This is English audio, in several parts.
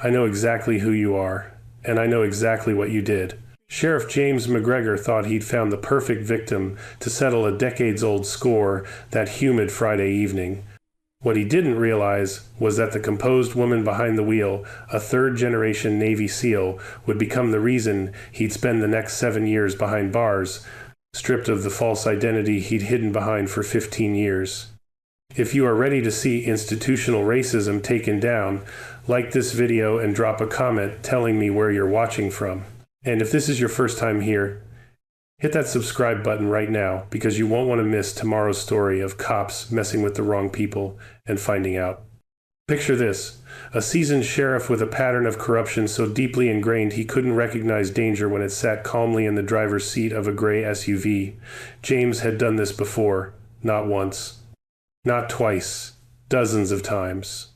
I know exactly who you are, and I know exactly what you did." Sheriff James McGregor thought he'd found the perfect victim to settle a decades-old score that humid Friday evening. What he didn't realize was that the composed woman behind the wheel, a third-generation Navy SEAL, would become the reason he'd spend the next 7 years behind bars, stripped of the false identity he'd hidden behind for 15 years. If you are ready to see institutional racism taken down, like this video and drop a comment telling me where you're watching from. And if this is your first time here, hit that subscribe button right now because you won't want to miss tomorrow's story of cops messing with the wrong people and finding out. Picture this: a seasoned sheriff with a pattern of corruption so deeply ingrained he couldn't recognize danger when it sat calmly in the driver's seat of a gray SUV. James had done this before, not once, not twice, dozens of times.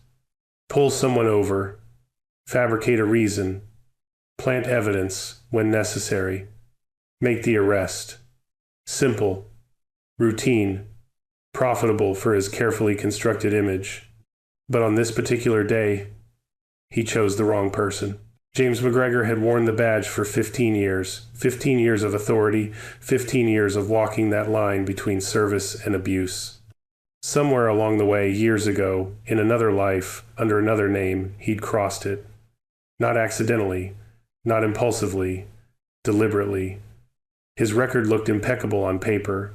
Pull someone over, fabricate a reason, plant evidence when necessary, make the arrest. Simple, routine, profitable for his carefully constructed image. But on this particular day, he chose the wrong person. James McGregor had worn the badge for 15 years. 15 years of authority, 15 years of walking that line between service and abuse. Somewhere along the way, years ago, in another life, under another name, he'd crossed it. Not accidentally, not impulsively, deliberately. His record looked impeccable on paper.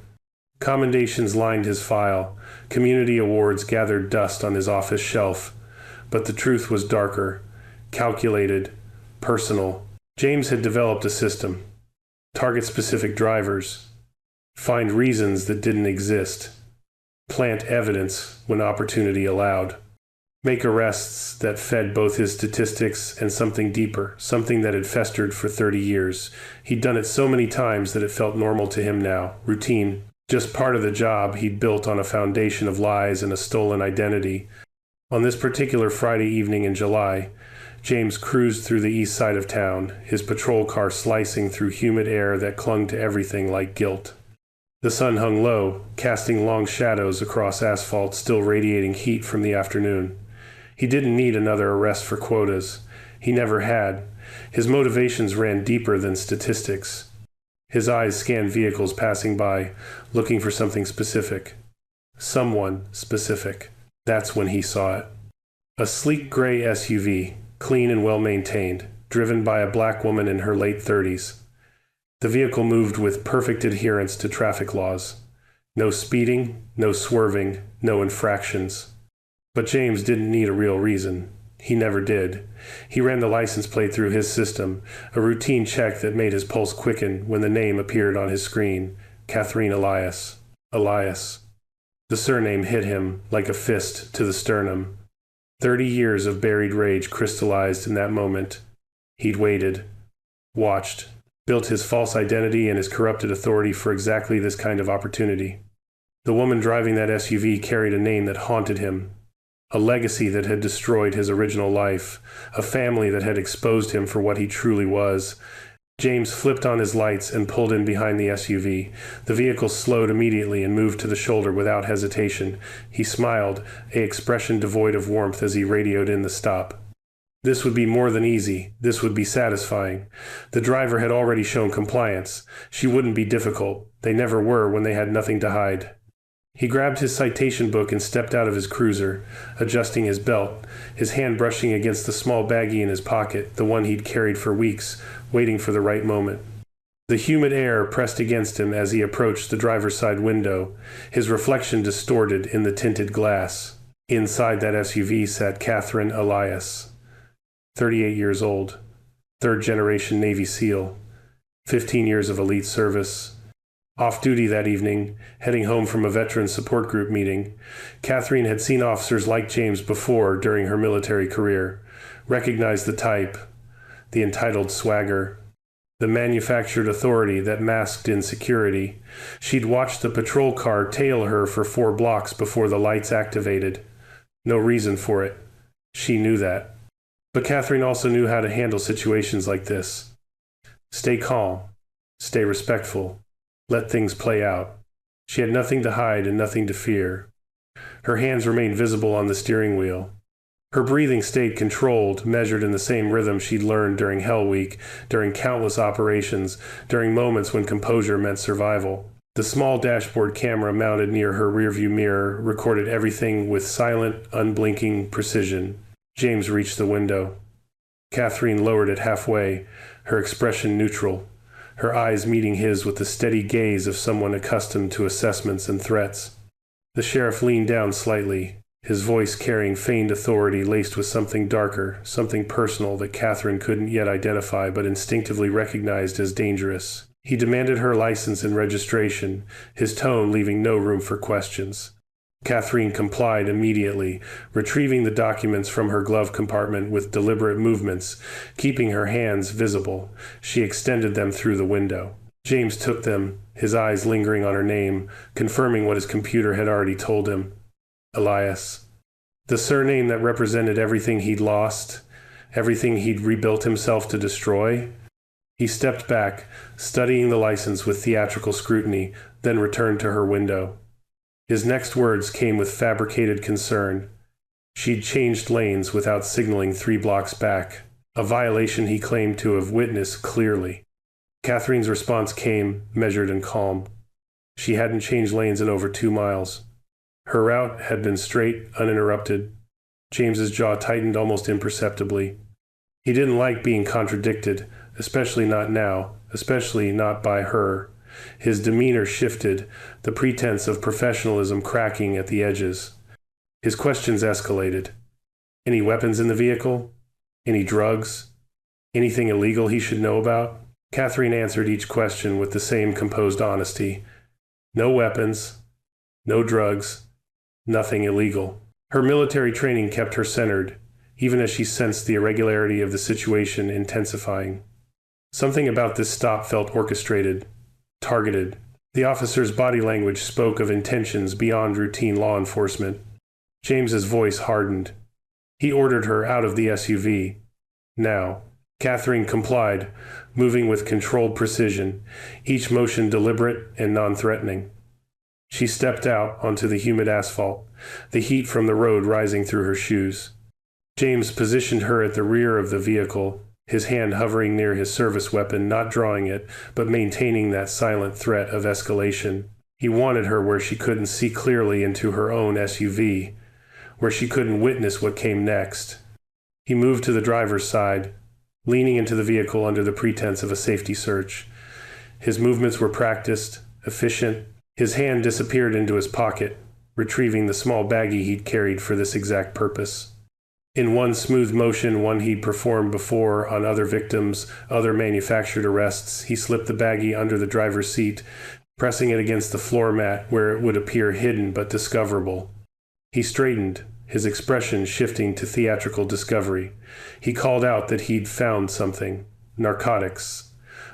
Commendations lined his file. Community awards gathered dust on his office shelf. But the truth was darker, calculated, personal. James had developed a system. Target specific drivers. Find reasons that didn't exist. Plant evidence when opportunity allowed. Make arrests that fed both his statistics and something deeper, something that had festered for 30 years. He'd done it so many times that it felt normal to him now, routine, just part of the job he'd built on a foundation of lies and a stolen identity. On this particular Friday evening in July, James cruised through the east side of town, his patrol car slicing through humid air that clung to everything like guilt. The sun hung low, casting long shadows across asphalt still radiating heat from the afternoon. He didn't need another arrest for quotas. He never had. His motivations ran deeper than statistics. His eyes scanned vehicles passing by, looking for something specific. Someone specific. That's when he saw it. A sleek gray SUV, clean and well-maintained, driven by a black woman in her late 30s. The vehicle moved with perfect adherence to traffic laws. No speeding, no swerving, no infractions. But James didn't need a real reason. He never did. He ran the license plate through his system, a routine check that made his pulse quicken when the name appeared on his screen: Catherine Elias. Elias. The surname hit him like a fist to the sternum. 30 years of buried rage crystallized in that moment. He'd waited, watched, built his false identity and his corrupted authority for exactly this kind of opportunity. The woman driving that SUV carried a name that haunted him. A legacy that had destroyed his original life, a family that had exposed him for what he truly was. James flipped on his lights and pulled in behind the SUV. The vehicle slowed immediately and moved to the shoulder without hesitation. He smiled, an expression devoid of warmth as he radioed in the stop. This would be more than easy. This would be satisfying. The driver had already shown compliance. She wouldn't be difficult. They never were when they had nothing to hide. He grabbed his citation book and stepped out of his cruiser, adjusting his belt, his hand brushing against the small baggie in his pocket, the one he'd carried for weeks, waiting for the right moment. The humid air pressed against him as he approached the driver's side window, his reflection distorted in the tinted glass. Inside that SUV sat Catherine Elias, 38 years old, third-generation Navy SEAL, 15 years of elite service. Off duty that evening, heading home from a veteran support group meeting, Catherine had seen officers like James before during her military career, recognized the type, the entitled swagger, the manufactured authority that masked insecurity. She'd watched the patrol car tail her for 4 blocks before the lights activated. No reason for it. She knew that. But Catherine also knew how to handle situations like this. Stay calm. Stay respectful. Let things play out. She had nothing to hide and nothing to fear. Her hands remained visible on the steering wheel. Her breathing stayed controlled, measured in the same rhythm she'd learned during Hell Week, during countless operations, during moments when composure meant survival. The small dashboard camera mounted near her rearview mirror recorded everything with silent, unblinking precision. James reached the window. Catherine lowered it halfway, her expression neutral, her eyes meeting his with the steady gaze of someone accustomed to assessments and threats. The sheriff leaned down slightly, his voice carrying feigned authority laced with something darker, something personal that Catherine couldn't yet identify but instinctively recognized as dangerous. He demanded her license and registration, his tone leaving no room for questions. Catherine complied immediately, retrieving the documents from her glove compartment with deliberate movements, keeping her hands visible. She extended them through the window. James took them, his eyes lingering on her name, confirming what his computer had already told him. Elias. The surname that represented everything he'd lost, everything he'd rebuilt himself to destroy. He stepped back, studying the license with theatrical scrutiny, then returned to her window. His next words came with fabricated concern. She'd changed lanes without signaling 3 blocks back, a violation he claimed to have witnessed clearly. Catherine's response came, measured and calm. She hadn't changed lanes in over 2 miles. Her route had been straight, uninterrupted. James's jaw tightened almost imperceptibly. He didn't like being contradicted, especially not now, especially not by her. His demeanor shifted, the pretense of professionalism cracking at the edges. His questions escalated. Any weapons in the vehicle? Any drugs? Anything illegal he should know about? Catherine answered each question with the same composed honesty. No weapons, no drugs, nothing illegal. Her military training kept her centered, even as she sensed the irregularity of the situation intensifying. Something about this stop felt orchestrated, targeted. The officer's body language spoke of intentions beyond routine law enforcement. James's voice hardened. He ordered her out of the SUV. Now. Catherine complied, moving with controlled precision, each motion deliberate and non-threatening. She stepped out onto the humid asphalt, the heat from the road rising through her shoes. James positioned her at the rear of the vehicle, his hand hovering near his service weapon, not drawing it, but maintaining that silent threat of escalation. He wanted her where she couldn't see clearly into her own SUV, where she couldn't witness what came next. He moved to the driver's side, leaning into the vehicle under the pretense of a safety search. His movements were practiced, efficient. His hand disappeared into his pocket, retrieving the small baggie he'd carried for this exact purpose. In one smooth motion, one he'd performed before on other victims, other manufactured arrests, he slipped the baggie under the driver's seat, pressing it against the floor mat where it would appear hidden but discoverable. He straightened, his expression shifting to theatrical discovery. He called out that he'd found something, narcotics,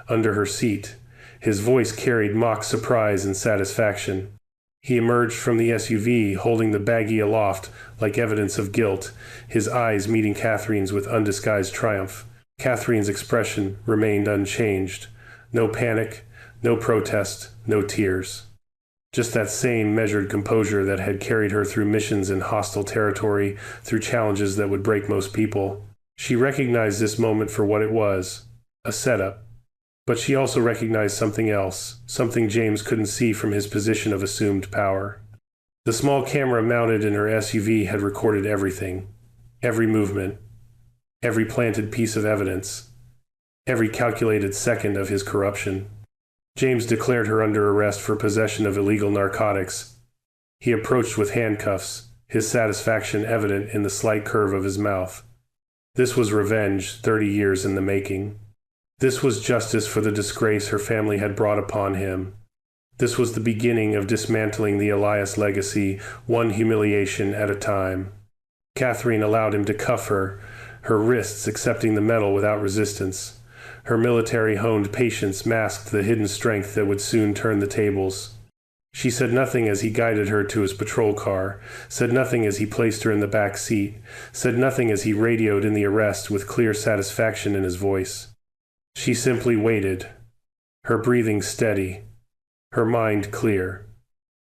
under her seat. His voice carried mock surprise and satisfaction. He emerged from the SUV, holding the baggie aloft like evidence of guilt, his eyes meeting Catherine's with undisguised triumph. Catherine's expression remained unchanged. No panic, no protest, no tears. Just that same measured composure that had carried her through missions in hostile territory, through challenges that would break most people. She recognized this moment for what it was, a setup. But she also recognized something else, something James couldn't see from his position of assumed power. The small camera mounted in her SUV had recorded everything, every movement, every planted piece of evidence, every calculated second of his corruption. James declared her under arrest for possession of illegal narcotics. He approached with handcuffs, his satisfaction evident in the slight curve of his mouth. This was revenge, 30 years in the making. This was justice for the disgrace her family had brought upon him. This was the beginning of dismantling the Elias legacy, one humiliation at a time. Catherine allowed him to cuff her, her wrists accepting the metal without resistance. Her military-honed patience masked the hidden strength that would soon turn the tables. She said nothing as he guided her to his patrol car, said nothing as he placed her in the back seat, said nothing as he radioed in the arrest with clear satisfaction in his voice. She simply waited, her breathing steady, her mind clear,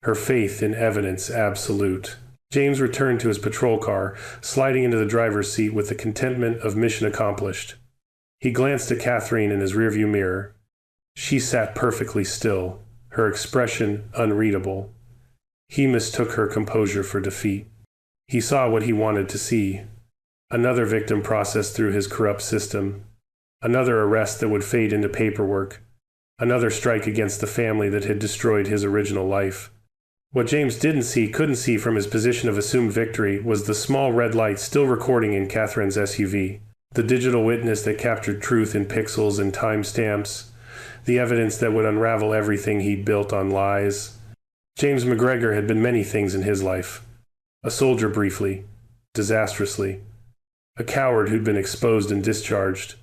her faith in evidence absolute. James returned to his patrol car, sliding into the driver's seat with the contentment of mission accomplished. He glanced at Catherine in his rearview mirror. She sat perfectly still, her expression unreadable. He mistook her composure for defeat. He saw what he wanted to see. Another victim processed through his corrupt system. Another arrest that would fade into paperwork. Another strike against the family that had destroyed his original life. What James couldn't see from his position of assumed victory was the small red light still recording in Catherine's SUV. The digital witness that captured truth in pixels and timestamps. The evidence that would unravel everything he'd built on lies. James McGregor had been many things in his life. A soldier briefly, disastrously. A coward who'd been exposed and discharged.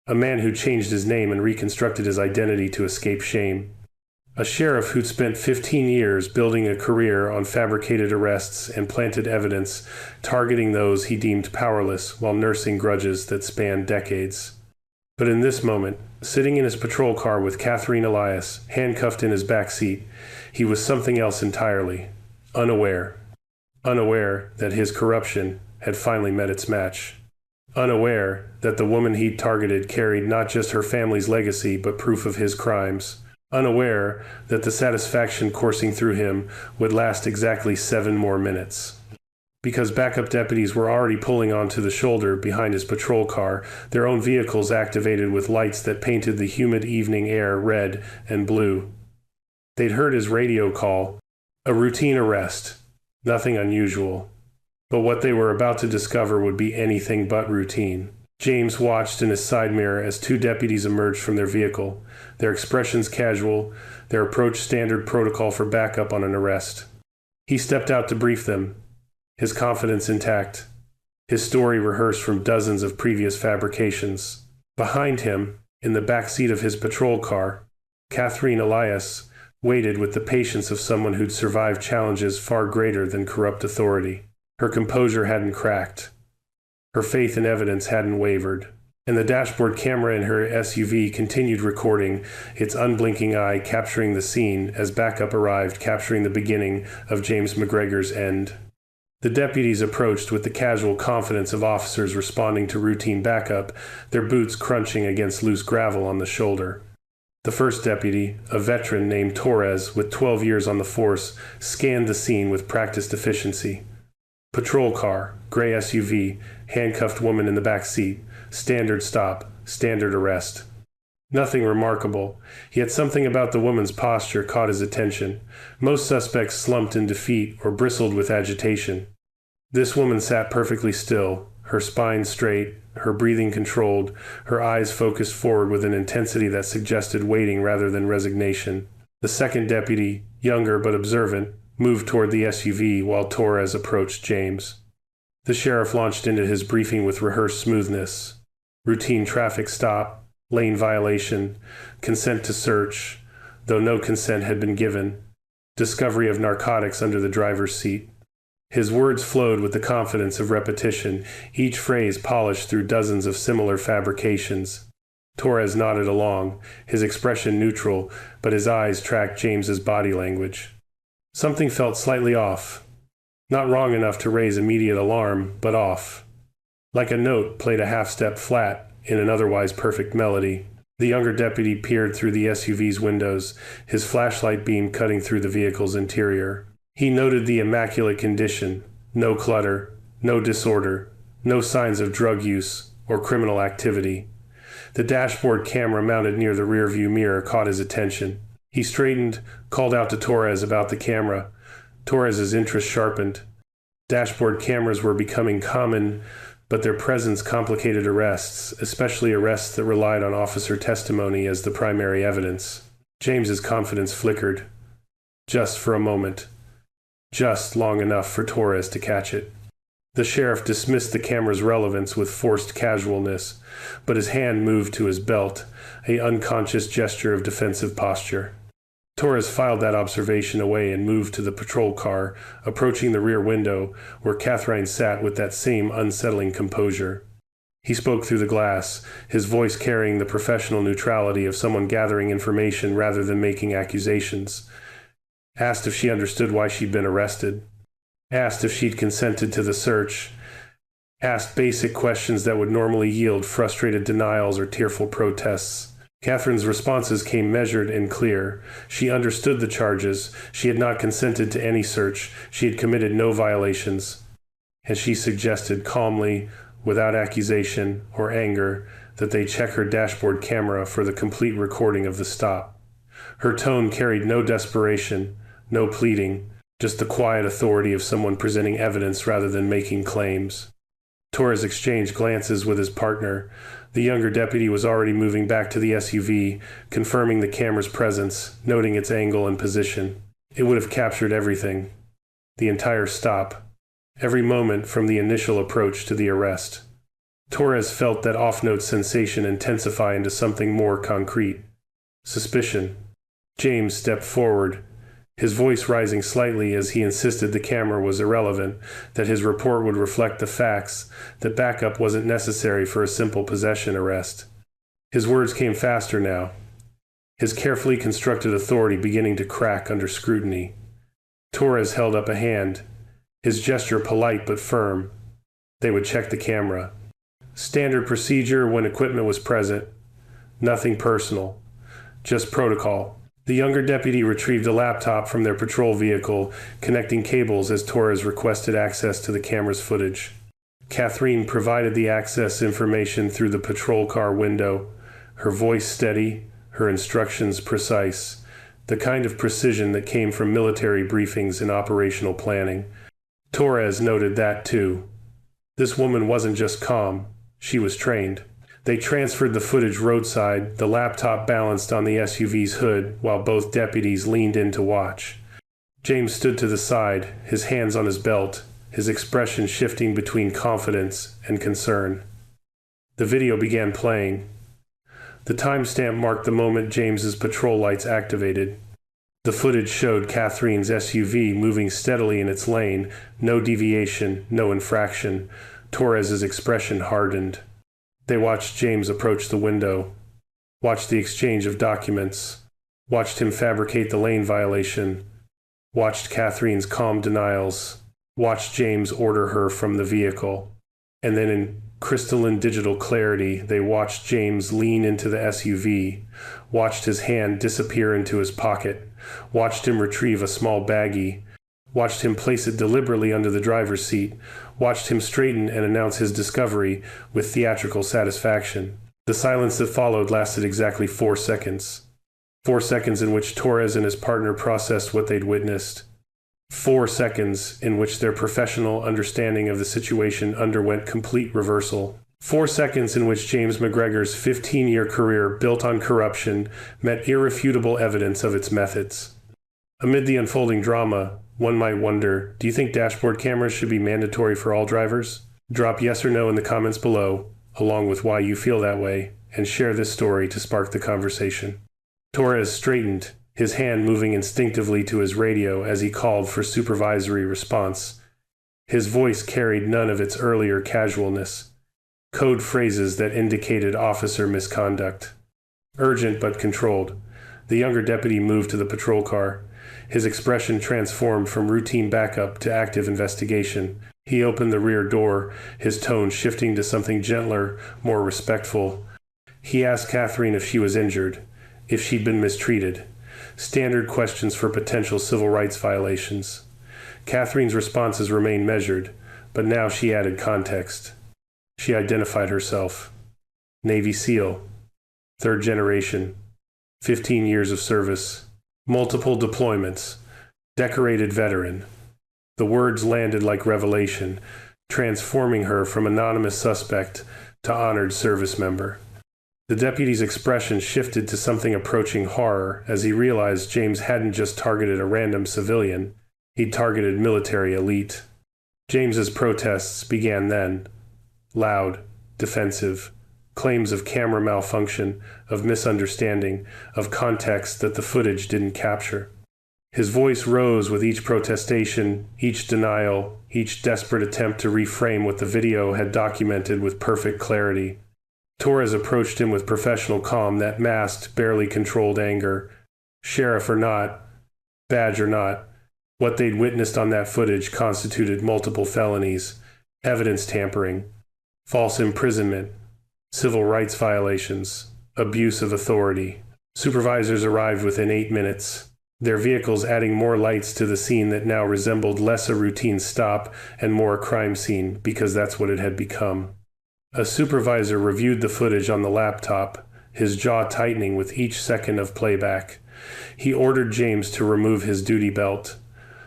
A man who changed his name and reconstructed his identity to escape shame. A sheriff who'd spent 15 years building a career on fabricated arrests and planted evidence, targeting those he deemed powerless while nursing grudges that spanned decades. But in this moment, sitting in his patrol car with Catherine Elias, handcuffed in his back seat, he was something else entirely. Unaware. Unaware that his corruption had finally met its match. Unaware that the woman he'd targeted carried not just her family's legacy but proof of his crimes. Unaware that the satisfaction coursing through him would last exactly 7 more minutes. Because backup deputies were already pulling onto the shoulder behind his patrol car, their own vehicles activated with lights that painted the humid evening air red and blue. They'd heard his radio call, a routine arrest, nothing unusual. But what they were about to discover would be anything but routine. James watched in his side mirror as 2 deputies emerged from their vehicle, their expressions casual, their approach standard protocol for backup on an arrest. He stepped out to brief them, his confidence intact, his story rehearsed from dozens of previous fabrications. Behind him, in the back seat of his patrol car, Catherine Elias waited with the patience of someone who'd survived challenges far greater than corrupt authority. Her composure hadn't cracked. Her faith in evidence hadn't wavered. And the dashboard camera in her SUV continued recording, its unblinking eye capturing the scene as backup arrived, capturing the beginning of James McGregor's end. The deputies approached with the casual confidence of officers responding to routine backup, their boots crunching against loose gravel on the shoulder. The first deputy, a veteran named Torres with 12 years on the force, scanned the scene with practiced efficiency. Patrol car, gray SUV, handcuffed woman in the back seat, standard stop, standard arrest. Nothing remarkable, yet something about the woman's posture caught his attention. Most suspects slumped in defeat or bristled with agitation. This woman sat perfectly still, her spine straight, her breathing controlled, her eyes focused forward with an intensity that suggested waiting rather than resignation. The second deputy, younger but observant, moved toward the SUV while Torres approached James. The sheriff launched into his briefing with rehearsed smoothness. Routine traffic stop, lane violation, consent to search, though no consent had been given, discovery of narcotics under the driver's seat. His words flowed with the confidence of repetition, each phrase polished through dozens of similar fabrications. Torres nodded along, his expression neutral, but his eyes tracked James's body language. Something felt slightly off. Not wrong enough to raise immediate alarm, but off. Like a note played a half-step flat in an otherwise perfect melody. The younger deputy peered through the SUV's windows, his flashlight beam cutting through the vehicle's interior. He noted the immaculate condition, no clutter, no disorder, no signs of drug use or criminal activity. The dashboard camera mounted near the rearview mirror caught his attention. He straightened, called out to Torres about the camera. Torres's interest sharpened. Dashboard cameras were becoming common, but their presence complicated arrests, especially arrests that relied on officer testimony as the primary evidence. James's confidence flickered. Just for a moment. Just long enough for Torres to catch it. The sheriff dismissed the camera's relevance with forced casualness, but his hand moved to his belt, an unconscious gesture of defensive posture. Torres filed that observation away and moved to the patrol car, approaching the rear window, where Catherine sat with that same unsettling composure. He spoke through the glass, his voice carrying the professional neutrality of someone gathering information rather than making accusations. Asked if she understood why she'd been arrested. asked if she'd consented to the search, asked basic questions that would normally yield frustrated denials or tearful protests. Catherine's responses came measured and clear. She understood the charges. She had not consented to any search. She had committed no violations. And she suggested calmly, without accusation or anger, that they check her dashboard camera for the complete recording of the stop. Her tone carried no desperation, no pleading, just the quiet authority of someone presenting evidence rather than making claims. Torres exchanged glances with his partner. The younger deputy was already moving back to the SUV, confirming the camera's presence, noting its angle and position. It would have captured everything. The entire stop. Every moment from the initial approach to the arrest. Torres felt that off-note sensation intensify into something more concrete. Suspicion. James stepped forward, his voice rising slightly as he insisted the camera was irrelevant, that his report would reflect the facts, that backup wasn't necessary for a simple possession arrest. His words came faster now, his carefully constructed authority beginning to crack under scrutiny. Torres held up a hand, his gesture polite but firm. They would check the camera. Standard procedure when equipment was present. Nothing personal. Just protocol. The younger deputy retrieved a laptop from their patrol vehicle, connecting cables as Torres requested access to the camera's footage. Catherine provided the access information through the patrol car window, her voice steady, her instructions precise, the kind of precision that came from military briefings and operational planning. Torres noted that too. This woman wasn't just calm, she was trained. They transferred the footage roadside, the laptop balanced on the SUV's hood, while both deputies leaned in to watch. James stood to the side, his hands on his belt, his expression shifting between confidence and concern. The video began playing. The timestamp marked the moment James's patrol lights activated. The footage showed Catherine's SUV moving steadily in its lane, no deviation, no infraction. Torres's expression hardened. They watched James approach the window, watched the exchange of documents, watched him fabricate the lane violation, watched Catherine's calm denials, watched James order her from the vehicle. And then in crystalline digital clarity, they watched James lean into the SUV, watched his hand disappear into his pocket, watched him retrieve a small baggie, watched him place it deliberately under the driver's seat, watched him straighten and announce his discovery with theatrical satisfaction. The silence that followed lasted exactly 4 seconds. 4 seconds in which Torres and his partner processed what they'd witnessed. 4 seconds in which their professional understanding of the situation underwent complete reversal. 4 seconds in which James McGregor's 15-year career built on corruption met irrefutable evidence of its methods. Amid the unfolding drama, one might wonder, do you think dashboard cameras should be mandatory for all drivers? Drop yes or no in the comments below, along with why you feel that way, and share this story to spark the conversation. Torres straightened, his hand moving instinctively to his radio as he called for supervisory response. His voice carried none of its earlier casualness, code phrases that indicated officer misconduct. Urgent but controlled, the younger deputy moved to the patrol car. His expression transformed from routine backup to active investigation. He opened the rear door, his tone shifting to something gentler, more respectful. He asked Catherine if she was injured, if she'd been mistreated. Standard questions for potential civil rights violations. Catherine's responses remained measured, but now she added context. She identified herself. Navy SEAL. 3rd generation. 15 years of service. Multiple deployments. Decorated veteran. The words landed like revelation, transforming her from anonymous suspect to honored service member. The deputy's expression shifted to something approaching horror as he realized James hadn't just targeted a random civilian, he'd targeted military elite. James's protests began then. Loud, defensive, claims of camera malfunction, of misunderstanding, of context that the footage didn't capture. His voice rose with each protestation, each denial, each desperate attempt to reframe what the video had documented with perfect clarity. Torres approached him with professional calm that masked barely controlled anger. Sheriff or not, badge or not, What they'd witnessed on that footage constituted multiple felonies: evidence tampering, false imprisonment, civil rights violations, abuse of authority. Supervisors arrived within 8 minutes, their vehicles adding more lights to the scene that now resembled less a routine stop and more a crime scene, because that's what it had become. A supervisor reviewed the footage on the laptop, his jaw tightening with each second of playback. He ordered James to remove his duty belt,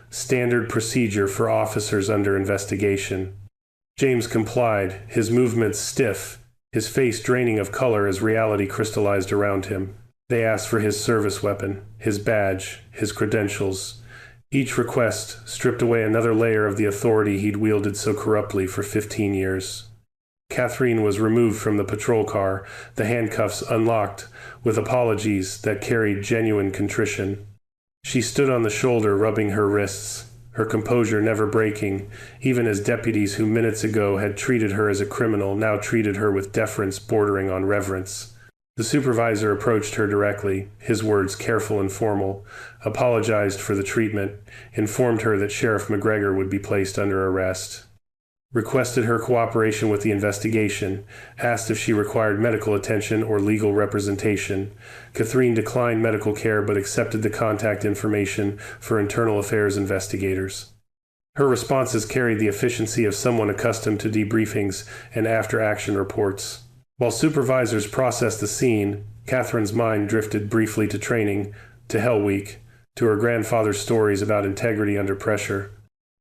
standard procedure for officers under investigation. James complied, his movements stiff, his face draining of color as reality crystallized around him. They asked for his service weapon, his badge, his credentials. Each request stripped away another layer of the authority he'd wielded so corruptly for 15 years. Catherine was removed from the patrol car, the handcuffs unlocked, with apologies that carried genuine contrition. She stood on the shoulder, rubbing her wrists, her composure never breaking, even as deputies who minutes ago had treated her as a criminal now treated her with deference bordering on reverence. The supervisor approached her directly, his words careful and formal, apologized for the treatment, informed her that Sheriff McGregor would be placed under arrest, requested her cooperation with the investigation, asked if she required medical attention or legal representation. Catherine declined medical care but accepted the contact information for internal affairs investigators. Her responses carried the efficiency of someone accustomed to debriefings and after-action reports. While supervisors processed the scene, Catherine's mind drifted briefly to training, to Hell Week, to her grandfather's stories about integrity under pressure,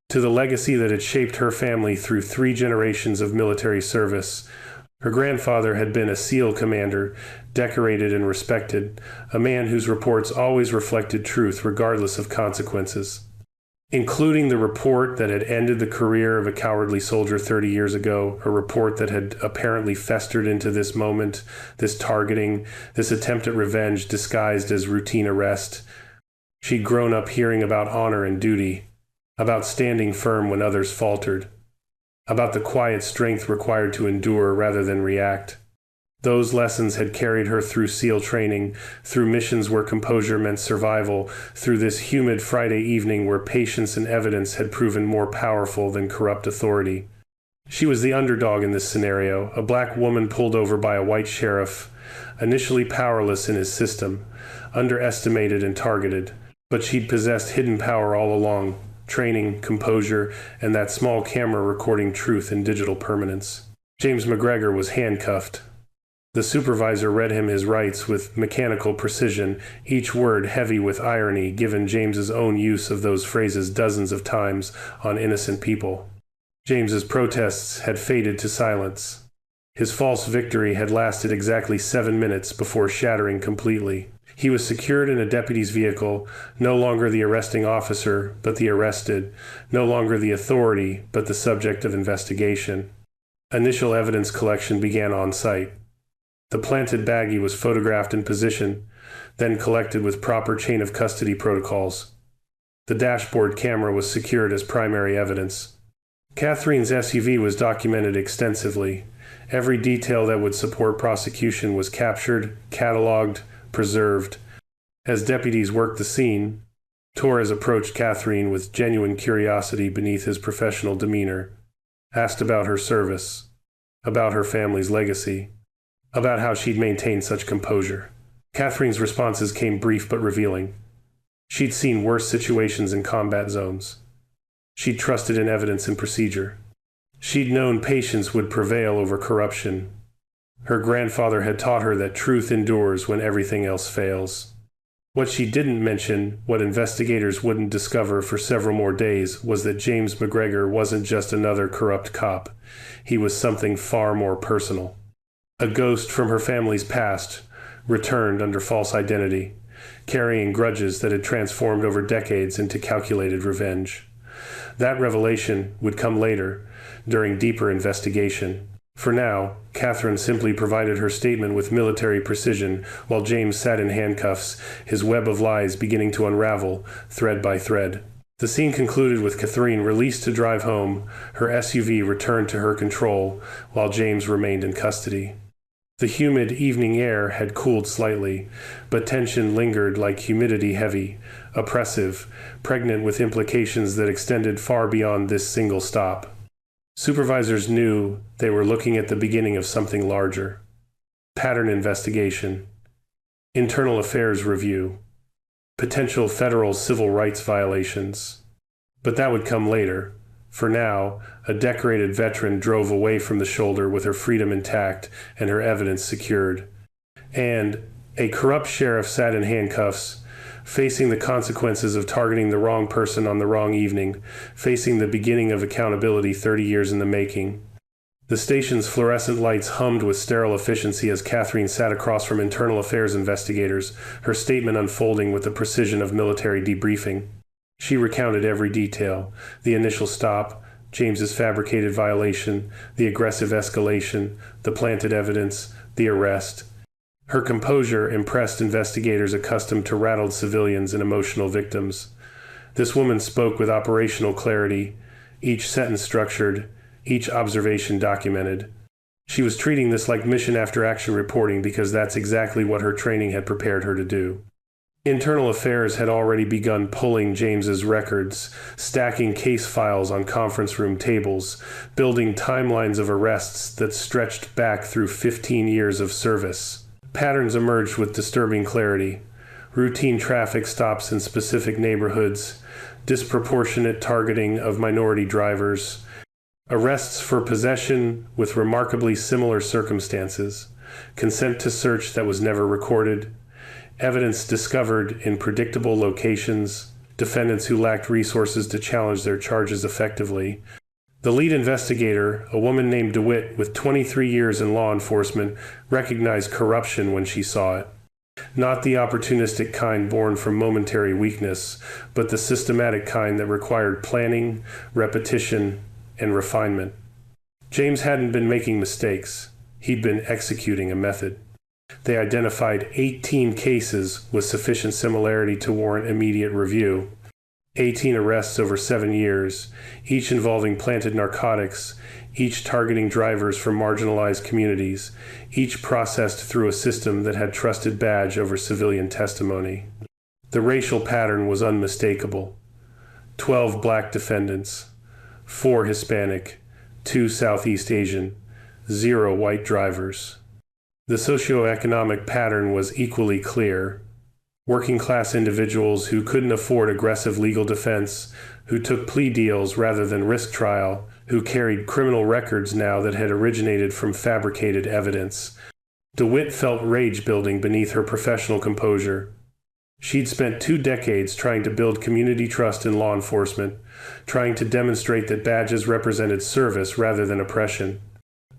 to the legacy that had shaped her family through 3 generations of military service. Her grandfather had been a SEAL commander, decorated and respected, a man whose reports always reflected truth regardless of consequences. Including the report that had ended the career of a cowardly soldier 30 years ago, a report that had apparently festered into this moment, this targeting, this attempt at revenge disguised as routine arrest. She'd grown up hearing about honor and duty, about standing firm when others faltered, about the quiet strength required to endure rather than react. Those lessons had carried her through SEAL training, through missions where composure meant survival, through this humid Friday evening where patience and evidence had proven more powerful than corrupt authority. She was the underdog in this scenario, a black woman pulled over by a white sheriff, initially powerless in his system, underestimated and targeted, but she'd possessed hidden power all along: training, composure, and that small camera recording truth in digital permanence. James McGregor was handcuffed. The supervisor read him his rights with mechanical precision, each word heavy with irony given James's own use of those phrases dozens of times on innocent people. James's protests had faded to silence. His false victory had lasted exactly 7 minutes before shattering completely. He was secured in a deputy's vehicle, no longer the arresting officer, but the arrested, no longer the authority, but the subject of investigation. Initial evidence collection began on site. The planted baggie was photographed in position, then collected with proper chain of custody protocols. The dashboard camera was secured as primary evidence. Catherine's SUV was documented extensively. Every detail that would support prosecution was captured, cataloged, preserved. As deputies worked the scene, Torres approached Catherine with genuine curiosity beneath his professional demeanor, asked about her service, about her family's legacy, about how she'd maintained such composure. Catherine's responses came brief but revealing. She'd seen worse situations in combat zones. She'd trusted in evidence and procedure. She'd known patience would prevail over corruption. Her grandfather had taught her that truth endures when everything else fails. What she didn't mention, what investigators wouldn't discover for several more days, was that James McGregor wasn't just another corrupt cop. He was something far more personal. A ghost from her family's past, returned under false identity, carrying grudges that had transformed over decades into calculated revenge. That revelation would come later, during deeper investigation. For now, Catherine simply provided her statement with military precision while James sat in handcuffs, his web of lies beginning to unravel, thread by thread. The scene concluded with Catherine released to drive home, her SUV returned to her control, while James remained in custody. The humid evening air had cooled slightly, but tension lingered like humidity, heavy, oppressive, pregnant with implications that extended far beyond this single stop. Supervisors knew they were looking at the beginning of something larger. Pattern investigation, internal affairs review, potential federal civil rights violations. But that would come later. For now, a decorated veteran drove away from the shoulder with her freedom intact and her evidence secured. And a corrupt sheriff sat in handcuffs, facing the consequences of targeting the wrong person on the wrong evening, facing the beginning of accountability 30 years in the making. The station's fluorescent lights hummed with sterile efficiency as Catherine sat across from internal affairs investigators, her statement unfolding with the precision of military debriefing. She recounted every detail: the initial stop, James's fabricated violation, the aggressive escalation, the planted evidence, the arrest. Her composure impressed investigators accustomed to rattled civilians and emotional victims. This woman spoke with operational clarity, each sentence structured, each observation documented. She was treating this like mission after action reporting because that's exactly what her training had prepared her to do. Internal Affairs had already begun pulling James's records, stacking case files on conference room tables, building timelines of arrests that stretched back through 15 years of service. Patterns emerged with disturbing clarity: routine traffic stops in specific neighborhoods, disproportionate targeting of minority drivers, arrests for possession with remarkably similar circumstances, consent to search that was never recorded, evidence discovered in predictable locations, defendants who lacked resources to challenge their charges effectively. The lead investigator, a woman named DeWitt with 23 years in law enforcement, recognized corruption when she saw it. Not the opportunistic kind born from momentary weakness, but the systematic kind that required planning, repetition, and refinement. James hadn't been making mistakes. He'd been executing a method. They identified 18 cases with sufficient similarity to warrant immediate review. 18 arrests over 7 years, each involving planted narcotics, each targeting drivers from marginalized communities, each processed through a system that had trusted badge over civilian testimony. The racial pattern was unmistakable. 12 black defendants, 4 Hispanic, 2 Southeast Asian, 0 white drivers. The socioeconomic pattern was equally clear. Working-class individuals who couldn't afford aggressive legal defense, who took plea deals rather than risk trial, who carried criminal records now that had originated from fabricated evidence. DeWitt felt rage building beneath her professional composure. She'd spent 2 decades trying to build community trust in law enforcement, trying to demonstrate that badges represented service rather than oppression.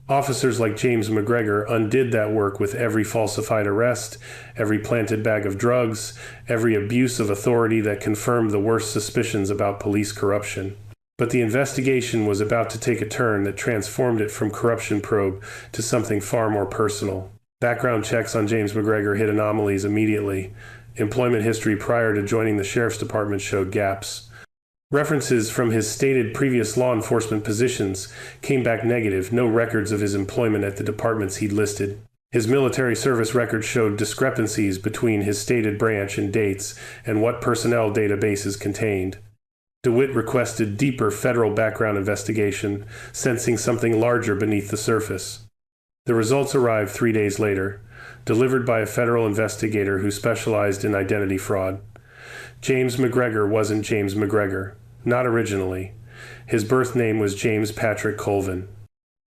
Officers like James McGregor undid that work with every falsified arrest, every planted bag of drugs, every abuse of authority that confirmed the worst suspicions about police corruption. But the investigation was about to take a turn that transformed it from corruption probe to something far more personal. Background checks on James McGregor hit anomalies immediately. Employment history prior to joining the sheriff's department showed gaps. References from his stated previous law enforcement positions came back negative, no records of his employment at the departments he'd listed. His military service records showed discrepancies between his stated branch and dates and what personnel databases contained. DeWitt requested deeper federal background investigation, sensing something larger beneath the surface. The results arrived 3 days later, delivered by a federal investigator who specialized in identity fraud. James McGregor wasn't James McGregor, not originally. His birth name was James Patrick Colvin.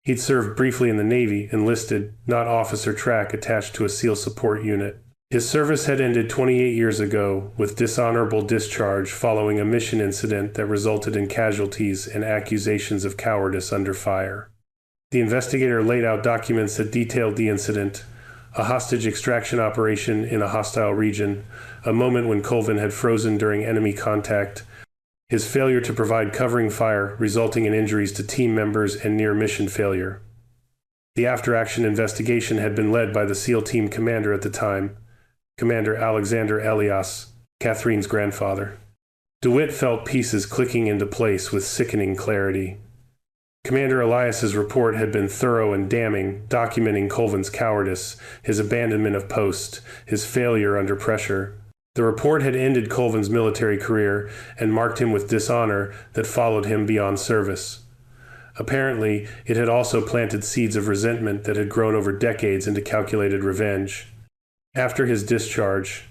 He'd served briefly in the Navy, enlisted, not officer track, attached to a SEAL support unit. His service had ended 28 years ago with dishonorable discharge following a mission incident that resulted in casualties and accusations of cowardice under fire. The investigator laid out documents that detailed the incident: a hostage extraction operation in a hostile region, a moment when Colvin had frozen during enemy contact, his failure to provide covering fire resulting in injuries to team members and near-mission failure. The after-action investigation had been led by the SEAL team commander at the time, Commander Alexander Elias, Catherine's grandfather. DeWitt felt pieces clicking into place with sickening clarity. Commander Elias's report had been thorough and damning, documenting Colvin's cowardice, his abandonment of post, his failure under pressure. The report had ended Colvin's military career and marked him with dishonor that followed him beyond service. Apparently, it had also planted seeds of resentment that had grown over decades into calculated revenge. After his discharge,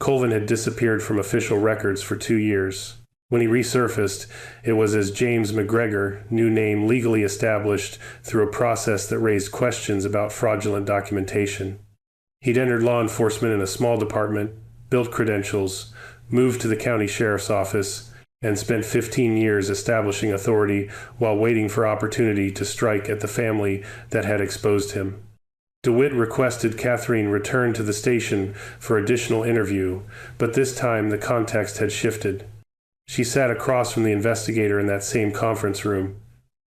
Colvin had disappeared from official records for 2 years. When he resurfaced, it was as James McGregor, new name legally established through a process that raised questions about fraudulent documentation. He'd entered law enforcement in a small department, built credentials, moved to the county sheriff's office, and spent 15 years establishing authority while waiting for opportunity to strike at the family that had exposed him. DeWitt requested Catherine return to the station for additional interview, but this time the context had shifted. She sat across from the investigator in that same conference room,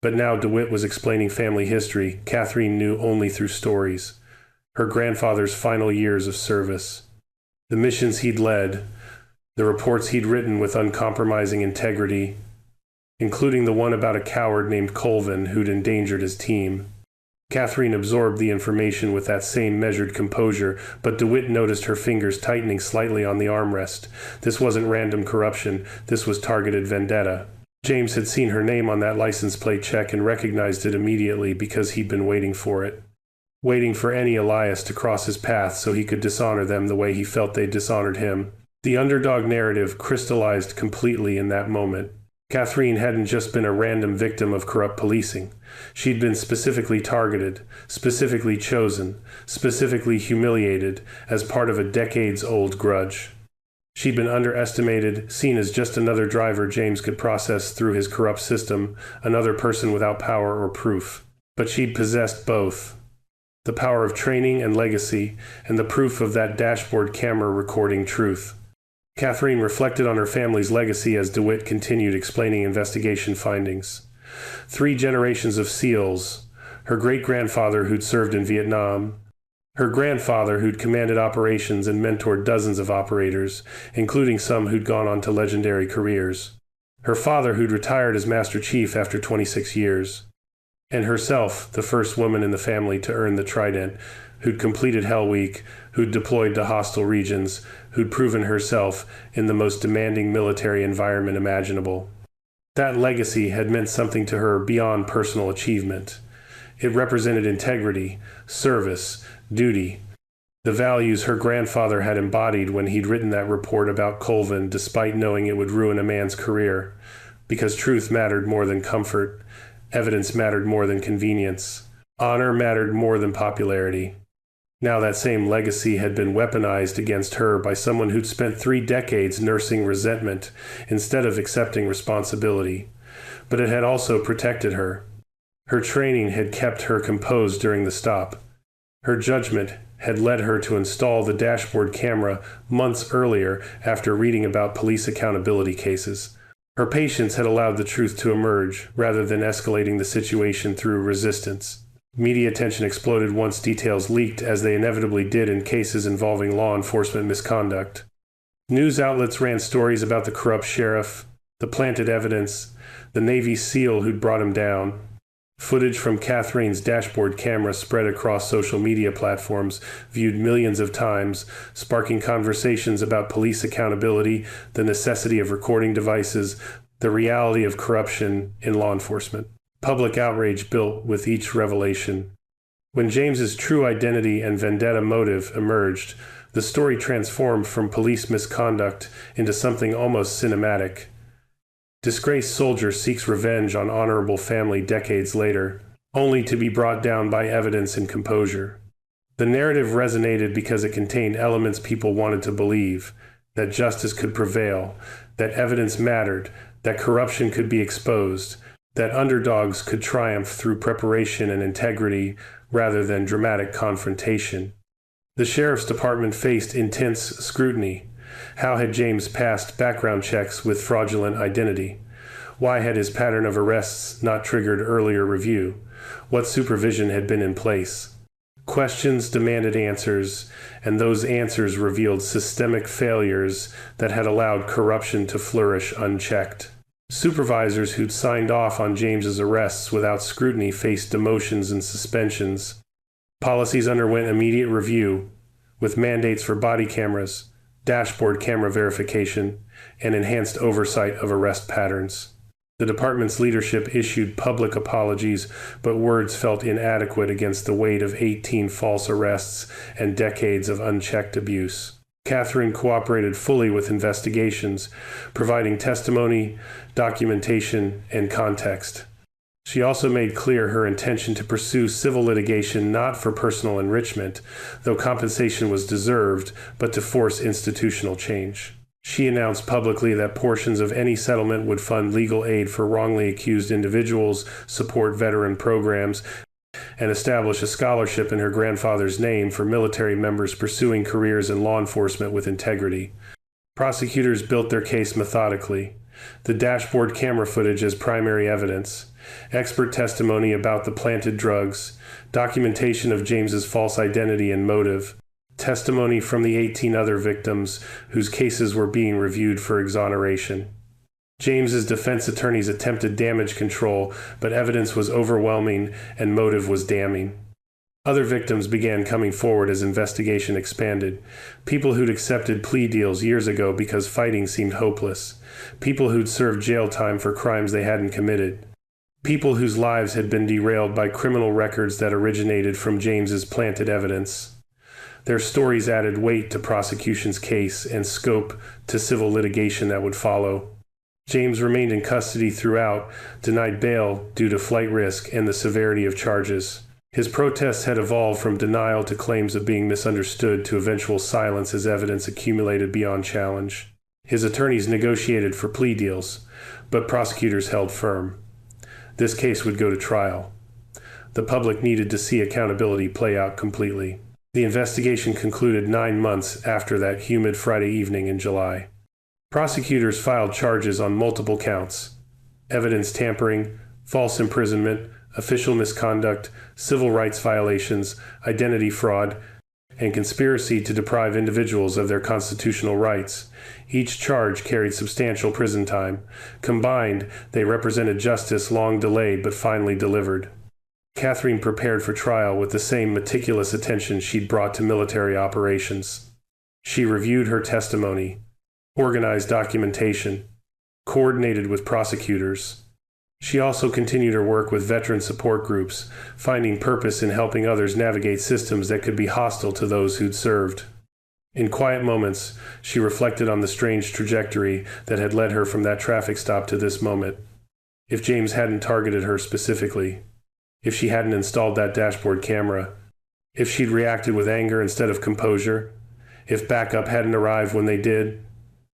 but now DeWitt was explaining family history Catherine knew only through stories, her grandfather's final years of service, the missions he'd led, the reports he'd written with uncompromising integrity, including the one about a coward named Colvin who'd endangered his team. Catherine absorbed the information with that same measured composure, but DeWitt noticed her fingers tightening slightly on the armrest. This wasn't random corruption, this was targeted vendetta. James had seen her name on that license plate check and recognized it immediately because he'd been waiting for it. Waiting for any Elias to cross his path so he could dishonor them the way he felt they dishonored him. The underdog narrative crystallized completely in that moment. Catherine hadn't just been a random victim of corrupt policing. She'd been specifically targeted, specifically chosen, specifically humiliated as part of a decades-old grudge. She'd been underestimated, seen as just another driver James could process through his corrupt system, another person without power or proof. But she'd possessed both. The power of training and legacy, and the proof of that dashboard camera recording truth. Catherine reflected on her family's legacy as DeWitt continued explaining investigation findings. 3 generations of SEALs, her great-grandfather who'd served in Vietnam, her grandfather who'd commanded operations and mentored dozens of operators, including some who'd gone on to legendary careers, her father who'd retired as Master Chief after 26 years, and herself, the first woman in the family to earn the Trident, who'd completed Hell Week, who'd deployed to hostile regions, who'd proven herself in the most demanding military environment imaginable. That legacy had meant something to her beyond personal achievement. It represented integrity, service, duty, the values her grandfather had embodied when he'd written that report about Colvin despite knowing it would ruin a man's career, because truth mattered more than comfort, evidence mattered more than convenience, honor mattered more than popularity. Now that same legacy had been weaponized against her by someone who'd spent 3 decades nursing resentment instead of accepting responsibility. But it had also protected her. Her training had kept her composed during the stop. Her judgment had led her to install the dashboard camera months earlier after reading about police accountability cases. Her patience had allowed the truth to emerge rather than escalating the situation through resistance. Media attention exploded once details leaked, as they inevitably did in cases involving law enforcement misconduct. News outlets ran stories about the corrupt sheriff, the planted evidence, the Navy SEAL who'd brought him down. Footage from Catherine's dashboard camera spread across social media platforms, viewed millions of times, sparking conversations about police accountability, the necessity of recording devices, the reality of corruption in law enforcement. Public outrage built with each revelation. When James's true identity and vendetta motive emerged, the story transformed from police misconduct into something almost cinematic. Disgraced soldier seeks revenge on honorable family decades later, only to be brought down by evidence and composure. The narrative resonated because it contained elements people wanted to believe, that justice could prevail, that evidence mattered, that corruption could be exposed, that underdogs could triumph through preparation and integrity rather than dramatic confrontation. The sheriff's department faced intense scrutiny. How had James passed background checks with fraudulent identity? Why had his pattern of arrests not triggered earlier review? What supervision had been in place? Questions demanded answers, and those answers revealed systemic failures that had allowed corruption to flourish unchecked. Supervisors who'd signed off on James's arrests without scrutiny faced demotions and suspensions. Policies underwent immediate review, with mandates for body cameras, dashboard camera verification, and enhanced oversight of arrest patterns. The department's leadership issued public apologies, but words felt inadequate against the weight of 18 false arrests and decades of unchecked abuse. Catherine cooperated fully with investigations, providing testimony, documentation, and context. She also made clear her intention to pursue civil litigation not for personal enrichment, though compensation was deserved, but to force institutional change. She announced publicly that portions of any settlement would fund legal aid for wrongly accused individuals, support veteran programs, and establish a scholarship in her grandfather's name for military members pursuing careers in law enforcement with integrity. Prosecutors built their case methodically. The dashboard camera footage as primary evidence, expert testimony about the planted drugs, documentation of James's false identity and motive, testimony from the 18 other victims whose cases were being reviewed for exoneration. James's defense attorneys attempted damage control, but evidence was overwhelming and motive was damning. Other victims began coming forward as investigation expanded. People who'd accepted plea deals years ago because fighting seemed hopeless. People who'd served jail time for crimes they hadn't committed. People whose lives had been derailed by criminal records that originated from James's planted evidence. Their stories added weight to prosecution's case and scope to civil litigation that would follow. James remained in custody throughout, denied bail due to flight risk and the severity of charges. His protests had evolved from denial to claims of being misunderstood to eventual silence as evidence accumulated beyond challenge. His attorneys negotiated for plea deals, but prosecutors held firm. This case would go to trial. The public needed to see accountability play out completely. The investigation concluded 9 months after that humid Friday evening in July. Prosecutors filed charges on multiple counts: evidence tampering, false imprisonment, official misconduct, civil rights violations, identity fraud, and conspiracy to deprive individuals of their constitutional rights. Each charge carried substantial prison time. Combined, they represented justice long delayed but finally delivered. Catherine prepared for trial with the same meticulous attention she'd brought to military operations. She reviewed her testimony, organized documentation, coordinated with prosecutors. She also continued her work with veteran support groups, finding purpose in helping others navigate systems that could be hostile to those who'd served. In quiet moments, she reflected on the strange trajectory that had led her from that traffic stop to this moment. If James hadn't targeted her specifically, if she hadn't installed that dashboard camera, if she'd reacted with anger instead of composure, if backup hadn't arrived when they did,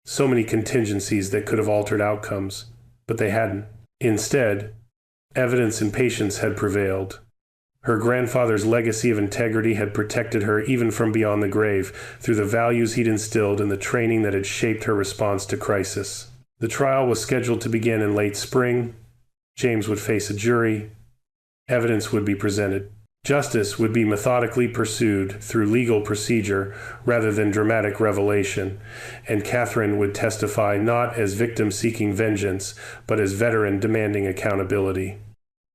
so many contingencies that could have altered outcomes, but they hadn't. Instead, evidence and patience had prevailed. Her grandfather's legacy of integrity had protected her even from beyond the grave through the values he'd instilled and the training that had shaped her response to crisis. The trial was scheduled to begin in late spring. James would face a jury. Evidence would be presented. Justice would be methodically pursued through legal procedure rather than dramatic revelation, and Catherine would testify not as victim seeking vengeance, but as veteran demanding accountability.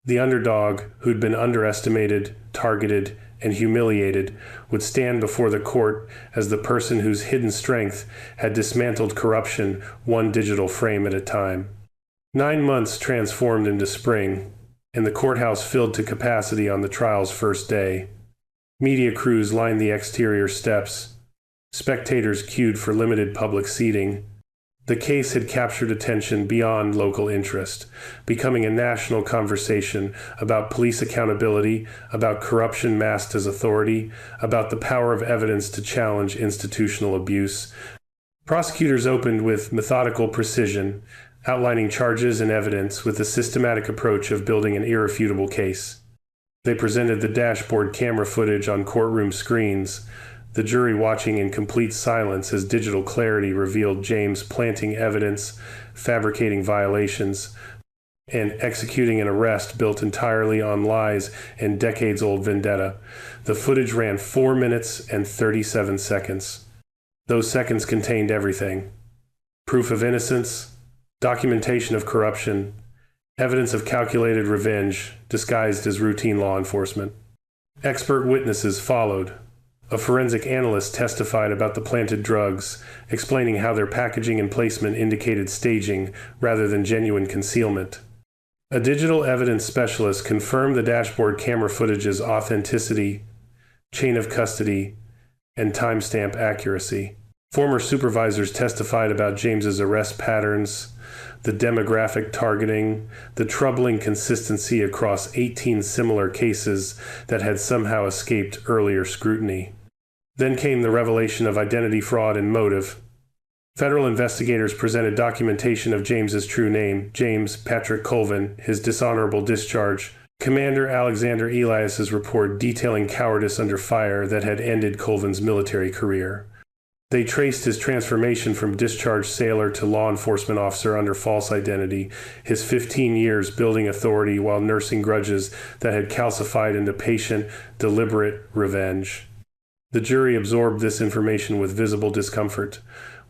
The underdog, who'd been underestimated, targeted, and humiliated, would stand before the court as the person whose hidden strength had dismantled corruption one digital frame at a time. 9 months transformed into spring, and the courthouse filled to capacity on the trial's first day. Media crews lined the exterior steps. Spectators queued for limited public seating. The case had captured attention beyond local interest, becoming a national conversation about police accountability, about corruption masked as authority, about the power of evidence to challenge institutional abuse. Prosecutors opened with methodical precision, outlining charges and evidence with a systematic approach of building an irrefutable case. They presented the dashboard camera footage on courtroom screens, the jury watching in complete silence as digital clarity revealed James planting evidence, fabricating violations, and executing an arrest built entirely on lies and decades-old vendetta. The footage ran 4 minutes and 37 seconds. Those seconds contained everything: proof of innocence, documentation of corruption, evidence of calculated revenge disguised as routine law enforcement. Expert witnesses followed. A forensic analyst testified about the planted drugs, explaining how their packaging and placement indicated staging rather than genuine concealment. A digital evidence specialist confirmed the dashboard camera footage's authenticity, chain of custody, and timestamp accuracy. Former supervisors testified about James's arrest patterns, the demographic targeting, the troubling consistency across 18 similar cases that had somehow escaped earlier scrutiny. Then came the revelation of identity fraud and motive. Federal investigators presented documentation of James's true name, James Patrick Colvin, his dishonorable discharge, Commander Alexander Elias's report detailing cowardice under fire that had ended Colvin's military career. They traced his transformation from discharged sailor to law enforcement officer under false identity, his 15 years building authority while nursing grudges that had calcified into patient, deliberate revenge. The jury absorbed this information with visible discomfort.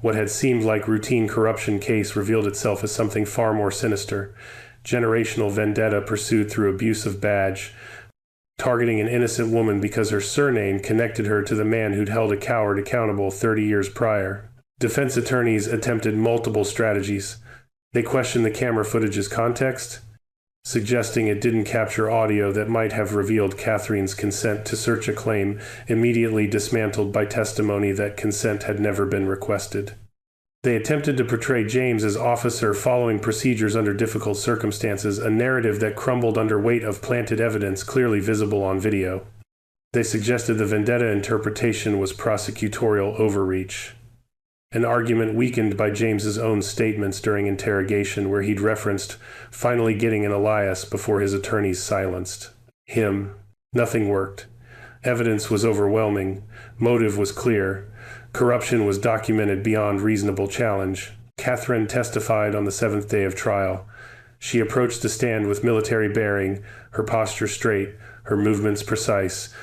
What had seemed like routine corruption case revealed itself as something far more sinister. Generational vendetta pursued through abuse of badge, targeting an innocent woman because her surname connected her to the man who'd held a coward accountable 30 years prior. Defense attorneys attempted multiple strategies. They questioned the camera footage's context, suggesting it didn't capture audio that might have revealed Catherine's consent to search a claim, immediately dismantled by testimony that consent had never been requested. They attempted to portray James as officer following procedures under difficult circumstances, a narrative that crumbled under weight of planted evidence clearly visible on video. They suggested the vendetta interpretation was prosecutorial overreach. An argument weakened by James's own statements during interrogation, where he'd referenced finally getting an Elias before his attorneys silenced him. Nothing worked. Evidence was overwhelming. Motive was clear. Corruption was documented beyond reasonable challenge. Catherine testified on the 7th day of trial. She approached the stand with military bearing, her posture straight, her movements precise.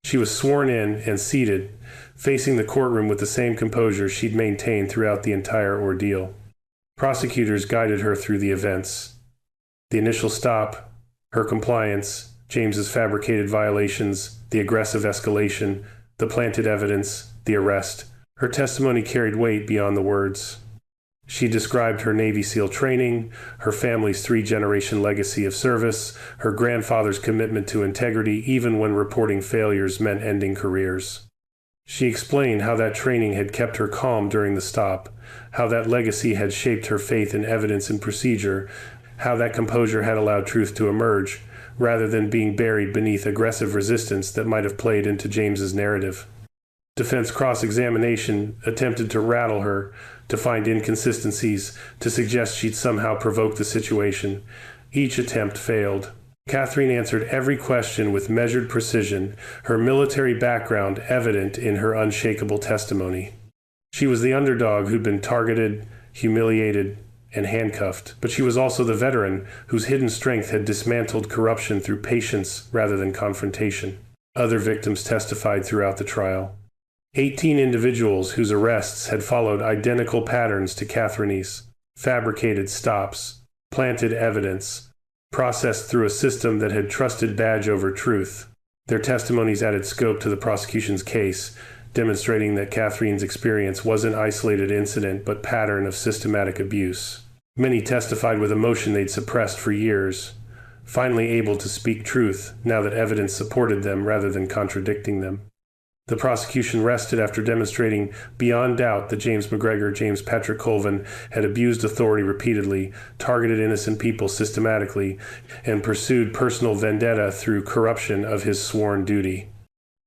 She was sworn in and seated, facing the courtroom with the same composure she'd maintained throughout the entire ordeal. Prosecutors guided her through the events. The initial stop, her compliance, James's fabricated violations, the aggressive escalation, the planted evidence, the arrest. Her testimony carried weight beyond the words. She described her Navy SEAL training, her family's 3-generation legacy of service, her grandfather's commitment to integrity even when reporting failures meant ending careers. She explained how that training had kept her calm during the stop, how that legacy had shaped her faith in evidence and procedure, how that composure had allowed truth to emerge, rather than being buried beneath aggressive resistance that might have played into James's narrative. Defense cross-examination attempted to rattle her, to find inconsistencies, to suggest she'd somehow provoked the situation. Each attempt failed. Catherine answered every question with measured precision, her military background evident in her unshakable testimony. She was the underdog who'd been targeted, humiliated, and handcuffed, but she was also the veteran whose hidden strength had dismantled corruption through patience rather than confrontation. Other victims testified throughout the trial. 18 individuals whose arrests had followed identical patterns to Catherine's, fabricated stops, planted evidence, processed through a system that had trusted badge over truth. Their testimonies added scope to the prosecution's case, demonstrating that Catherine's experience wasn't an isolated incident but pattern of systematic abuse. Many testified with emotion they'd suppressed for years, finally able to speak truth now that evidence supported them rather than contradicting them. The prosecution rested after demonstrating beyond doubt that James Patrick Colvin, had abused authority repeatedly, targeted innocent people systematically, and pursued personal vendetta through corruption of his sworn duty.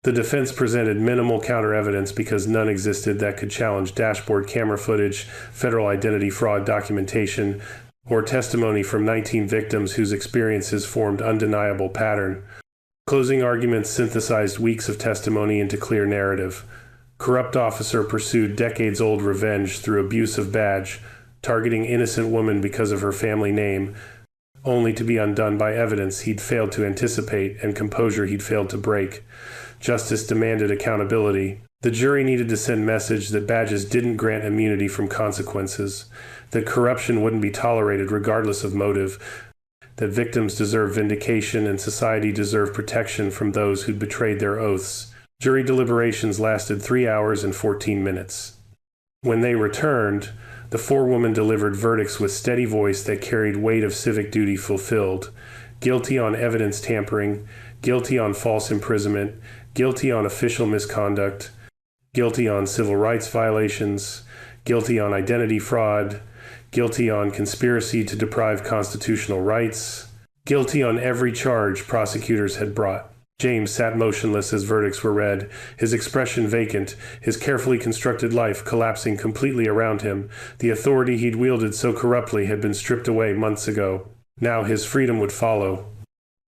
The defense presented minimal counter-evidence because none existed that could challenge dashboard camera footage, federal identity fraud documentation, or testimony from 19 victims whose experiences formed undeniable pattern. Closing arguments synthesized weeks of testimony into clear narrative. Corrupt officer pursued decades-old revenge through abuse of badge, targeting innocent woman because of her family name, only to be undone by evidence he'd failed to anticipate and composure he'd failed to break. Justice demanded accountability. The jury needed to send message that badges didn't grant immunity from consequences. that corruption wouldn't be tolerated regardless of motive, that victims deserve vindication and society deserved protection from those who'd betrayed their oaths. Jury deliberations lasted 3 hours and 14 minutes. When they returned, the four-women delivered verdicts with steady voice that carried weight of civic duty fulfilled. Guilty on evidence tampering, guilty on false imprisonment, guilty on official misconduct, guilty on civil rights violations, guilty on identity fraud, guilty on conspiracy to deprive constitutional rights, guilty on every charge prosecutors had brought. James sat motionless as verdicts were read, his expression vacant, his carefully constructed life collapsing completely around him. The authority he'd wielded so corruptly had been stripped away months ago. Now his freedom would follow.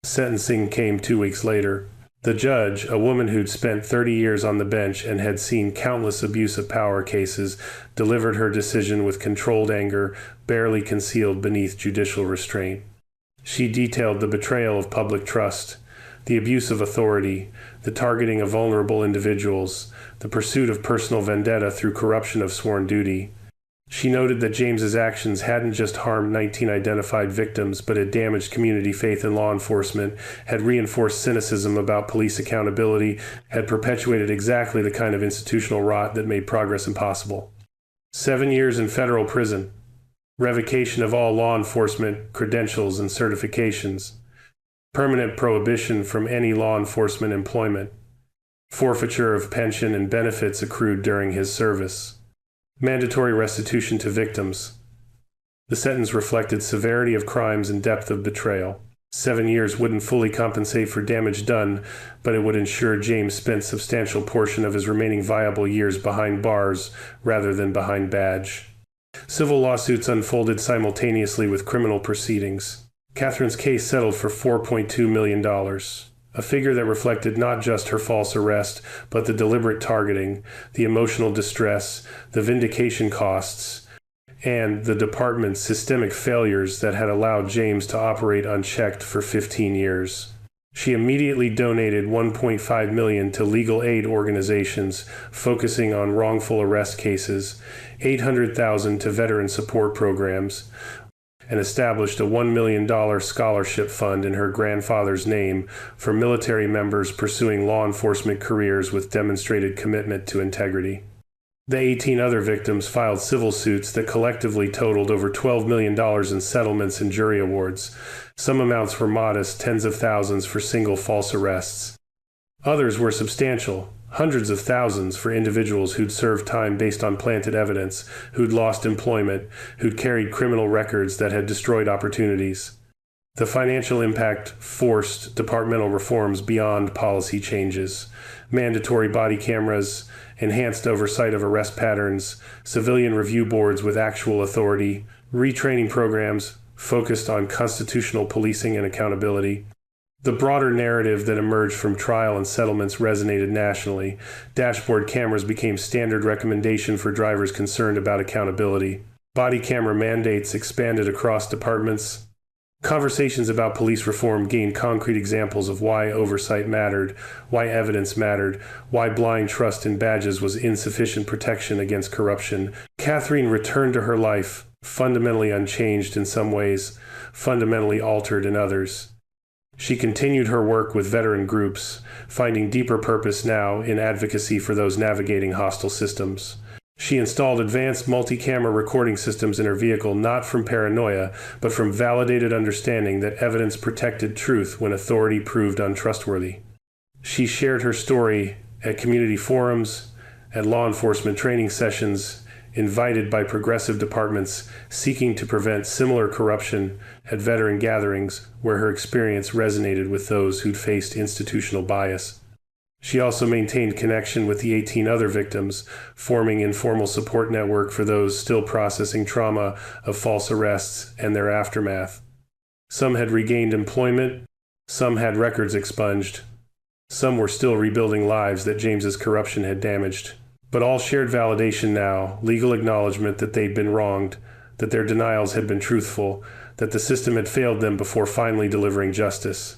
Sentencing came 2 weeks later. The judge, a woman who'd spent 30 years on the bench and had seen countless abuse of power cases, delivered her decision with controlled anger, barely concealed beneath judicial restraint. She detailed the betrayal of public trust, the abuse of authority, the targeting of vulnerable individuals, the pursuit of personal vendetta through corruption of sworn duty. She noted that James's actions hadn't just harmed 19 identified victims, but had damaged community faith in law enforcement, had reinforced cynicism about police accountability, had perpetuated exactly the kind of institutional rot that made progress impossible. 7 years in federal prison, revocation of all law enforcement credentials and certifications, permanent prohibition from any law enforcement employment, forfeiture of pension and benefits accrued during his service, mandatory restitution to victims. The sentence reflected severity of crimes and depth of betrayal. 7 years wouldn't fully compensate for damage done, but it would ensure James spent a substantial portion of his remaining viable years behind bars rather than behind badge. Civil lawsuits unfolded simultaneously with criminal proceedings. Catherine's case settled for $4.2 million, a figure that reflected not just her false arrest, but the deliberate targeting, the emotional distress, the vindication costs, and the department's systemic failures that had allowed James to operate unchecked for 15 years. She immediately donated $1.5 million to legal aid organizations focusing on wrongful arrest cases, $800,000 to veteran support programs, and established a $1 million scholarship fund in her grandfather's name for military members pursuing law enforcement careers with demonstrated commitment to integrity. The 18 other victims filed civil suits that collectively totaled over $12 million in settlements and jury awards. Some amounts were modest, tens of thousands for single false arrests. Others were substantial, hundreds of thousands for individuals who'd served time based on planted evidence, who'd lost employment, who'd carried criminal records that had destroyed opportunities. The financial impact forced departmental reforms beyond policy changes. Mandatory body cameras, enhanced oversight of arrest patterns, civilian review boards with actual authority, retraining programs focused on constitutional policing and accountability. The broader narrative that emerged from trial and settlements resonated nationally. Dashboard cameras became standard recommendation for drivers concerned about accountability. Body camera mandates expanded across departments. Conversations about police reform gained concrete examples of why oversight mattered, why evidence mattered, why blind trust in badges was insufficient protection against corruption. Catherine returned to her life, fundamentally unchanged in some ways, fundamentally altered in others. She continued her work with veteran groups, finding deeper purpose now in advocacy for those navigating hostile systems. She installed advanced multi-camera recording systems in her vehicle not from paranoia, but from validated understanding that evidence protected truth when authority proved untrustworthy. She shared her story at community forums, at law enforcement training sessions, invited by progressive departments seeking to prevent similar corruption at veteran gatherings where her experience resonated with those who'd faced institutional bias. She also maintained connection with the 18 other victims, forming informal support network for those still processing trauma of false arrests and their aftermath. Some had regained employment, some had records expunged, some were still rebuilding lives that James's corruption had damaged. But all shared validation now, legal acknowledgement that they'd been wronged, that their denials had been truthful, that the system had failed them before finally delivering justice.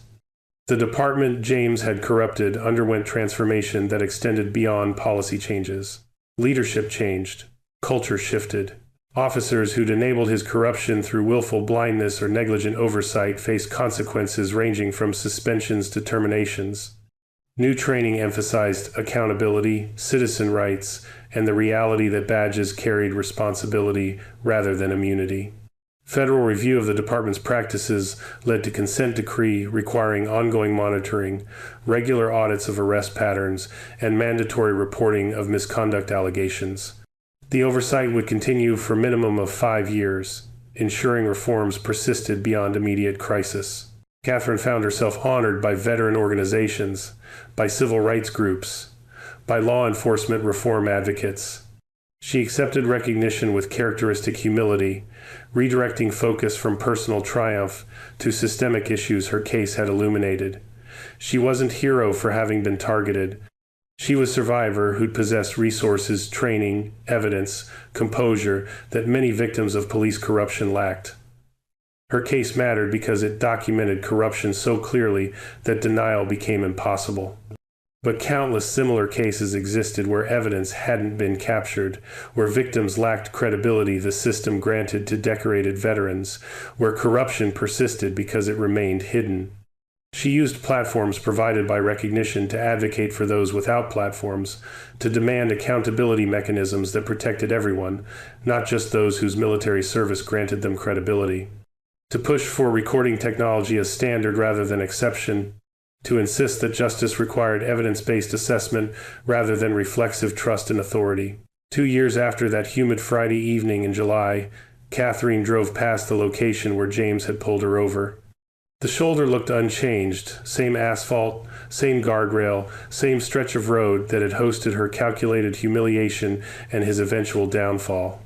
The department James had corrupted underwent transformation that extended beyond policy changes. Leadership changed. Culture shifted. Officers who'd enabled his corruption through willful blindness or negligent oversight faced consequences ranging from suspensions to terminations. New training emphasized accountability, citizen rights, and the reality that badges carried responsibility rather than immunity. Federal review of the department's practices led to consent decree requiring ongoing monitoring, regular audits of arrest patterns, and mandatory reporting of misconduct allegations. The oversight would continue for a minimum of 5 years, ensuring reforms persisted beyond immediate crisis. Catherine found herself honored by veteran organizations, by civil rights groups, by law enforcement reform advocates. She accepted recognition with characteristic humility, redirecting focus from personal triumph to systemic issues her case had illuminated. She wasn't hero for having been targeted. She was survivor who'd possessed resources, training, evidence, composure that many victims of police corruption lacked. Her case mattered because it documented corruption so clearly that denial became impossible. But countless similar cases existed where evidence hadn't been captured, where victims lacked credibility the system granted to decorated veterans, where corruption persisted because it remained hidden. She used platforms provided by recognition to advocate for those without platforms, to demand accountability mechanisms that protected everyone, not just those whose military service granted them credibility, to push for recording technology as standard rather than exception, to insist that justice required evidence-based assessment rather than reflexive trust in authority. 2 years after that humid Friday evening in July, Catherine drove past the location where James had pulled her over. The shoulder looked unchanged, same asphalt, same guardrail, same stretch of road that had hosted her calculated humiliation and his eventual downfall.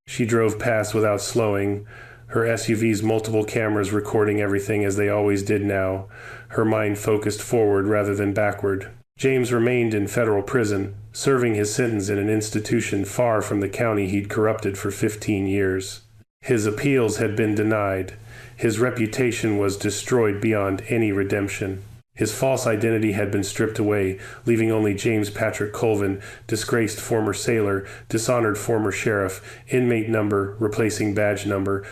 She drove past without slowing, her SUV's multiple cameras recording everything as they always did now, her mind focused forward rather than backward. James remained in federal prison, serving his sentence in an institution far from the county he'd corrupted for 15 years. His appeals had been denied. His reputation was destroyed beyond any redemption. His false identity had been stripped away, leaving only James Patrick Colvin, disgraced former sailor, dishonored former sheriff, inmate number replacing badge number.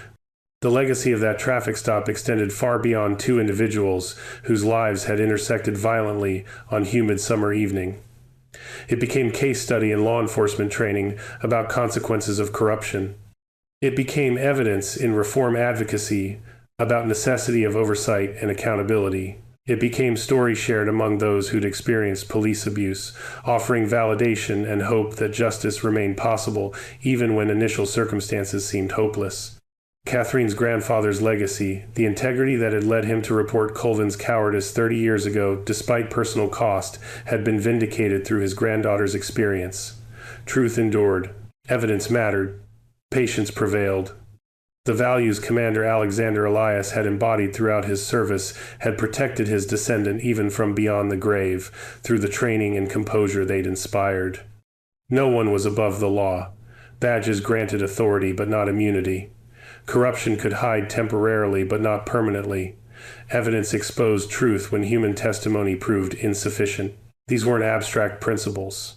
The legacy of that traffic stop extended far beyond 2 individuals whose lives had intersected violently on humid summer evening. It became case study in law enforcement training about consequences of corruption. It became evidence in reform advocacy about necessity of oversight and accountability. It became story shared among those who'd experienced police abuse, offering validation and hope that justice remained possible even when initial circumstances seemed hopeless. Catherine's grandfather's legacy, the integrity that had led him to report Colvin's cowardice 30 years ago despite personal cost, had been vindicated through his granddaughter's experience. Truth endured. Evidence mattered. Patience prevailed. The values Commander Alexander Elias had embodied throughout his service had protected his descendant even from beyond the grave, through the training and composure they'd inspired. No one was above the law. Badges granted authority, but not immunity. Corruption could hide temporarily, but not permanently. Evidence exposed truth when human testimony proved insufficient. These weren't abstract principles.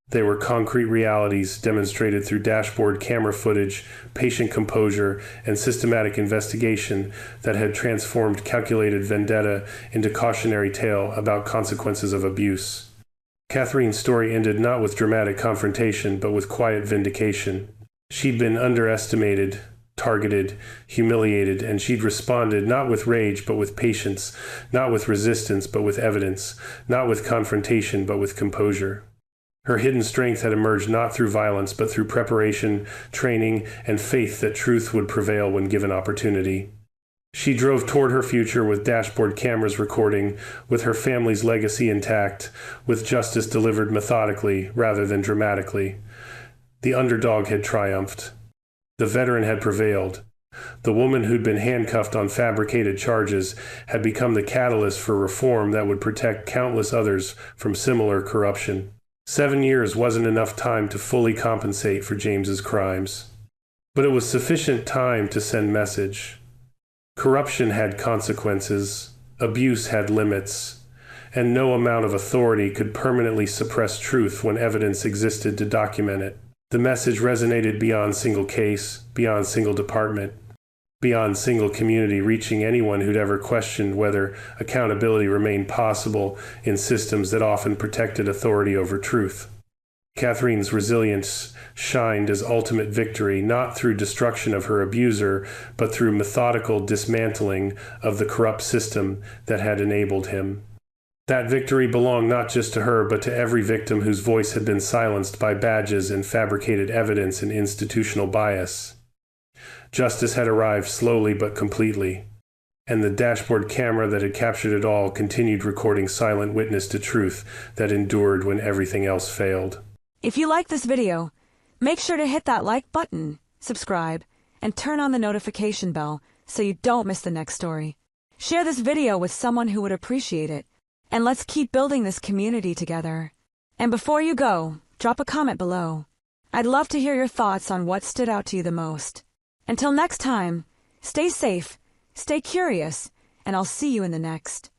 They were concrete realities demonstrated through dashboard camera footage, patient composure, and systematic investigation that had transformed calculated vendetta into cautionary tale about consequences of abuse. Catherine's story ended not with dramatic confrontation, but with quiet vindication. She'd been underestimated, targeted, humiliated, and she'd responded not with rage but with patience, not with resistance but with evidence, not with confrontation but with composure. Her hidden strength had emerged not through violence but through preparation, training, and faith that truth would prevail when given opportunity. She drove toward her future with dashboard cameras recording, with her family's legacy intact, with justice delivered methodically rather than dramatically. The underdog had triumphed. The veteran had prevailed. The woman who'd been handcuffed on fabricated charges had become the catalyst for reform that would protect countless others from similar corruption. 7 years wasn't enough time to fully compensate for James's crimes. But it was sufficient time to send message. Corruption had consequences, abuse had limits, and no amount of authority could permanently suppress truth when evidence existed to document it. The message resonated beyond single case, beyond single department, beyond single community, reaching anyone who'd ever questioned whether accountability remained possible in systems that often protected authority over truth. Catherine's resilience shined as ultimate victory, not through destruction of her abuser, but through methodical dismantling of the corrupt system that had enabled him. That victory belonged not just to her, but to every victim whose voice had been silenced by badges and fabricated evidence and institutional bias. Justice had arrived slowly but completely, and the dashboard camera that had captured it all continued recording silent witness to truth that endured when everything else failed. If you like this video, make sure to hit that like button, subscribe, and turn on the notification bell so you don't miss the next story. Share this video with someone who would appreciate it, and let's keep building this community together. And before you go, drop a comment below. I'd love to hear your thoughts on what stood out to you the most. Until next time, stay safe, stay curious, and I'll see you in the next.